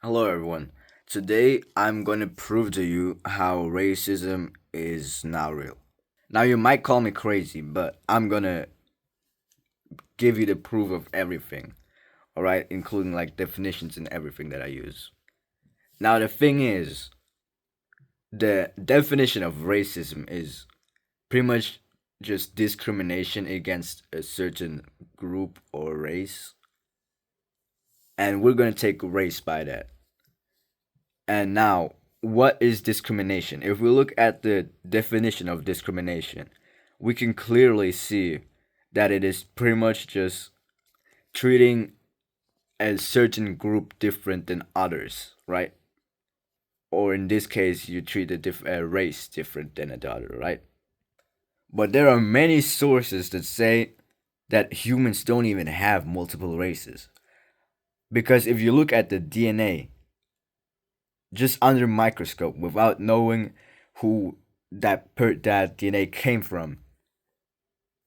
Hello, everyone. Today, I'm going to prove to you how racism is not real. Now, you might call me crazy, but I'm going to give you the proof of everything, all right, including like definitions and everything that I use. Now, the thing is, the definition of racism is pretty much just discrimination against a certain group or race, and we're going to take race by that. And now, what is discrimination? If we look at the definition of discrimination, we can clearly see that it is pretty much just treating a certain group different than others, right? Or in this case, you treat a race different than another, right? But there are many sources that say that humans don't even have multiple races. Because if you look at the DNA, just under microscope without knowing who that DNA came from,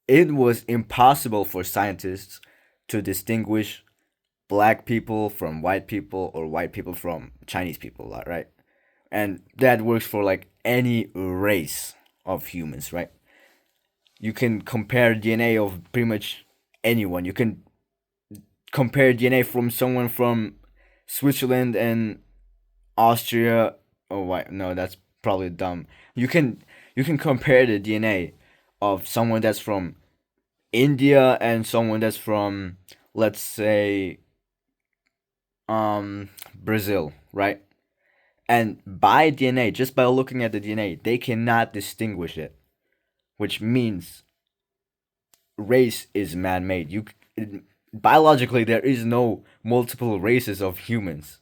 it was impossible for scientists to distinguish black people from white people or white people from Chinese people, right? And that works for like any race of humans, right? You can compare DNA of pretty much anyone. You can compare DNA from someone from Switzerland and Austria. Oh, wait, no, that's probably dumb. You can compare the DNA of someone that's from India and someone that's from, let's say, Brazil, right? And by DNA, just by looking at the DNA, they cannot distinguish it, which means race is man-made. Biologically there is no multiple races of humans.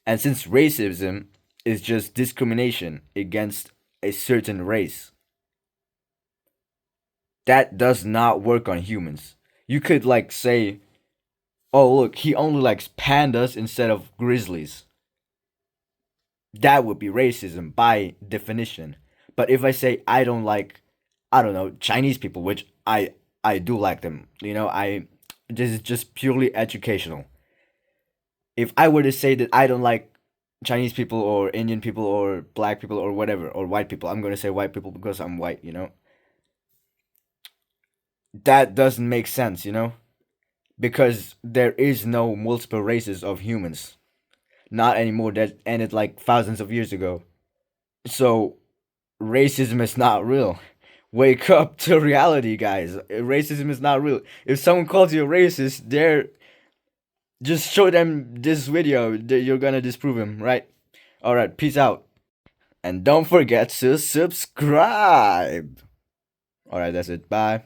And since racism is just discrimination against a certain race, that does not work on humans. You could like say, "Oh, look, he only likes pandas instead of grizzlies." That would be racism by definition. But if I say I don't like, I don't know, Chinese people, which I do like them, I this is just purely educational. If I were to say that I don't like Chinese people or Indian people or black people or whatever or white people, I'm gonna say white people because I'm white. That doesn't make sense, because there is no multiple races of humans. Not anymore. That ended like thousands of years ago. So racism is not real. Wake up to reality, guys. Racism is not real. If someone calls you a racist, they're just show them this video. You're gonna disprove him, right? All right, peace out, and don't forget to subscribe. All right, that's it. Bye.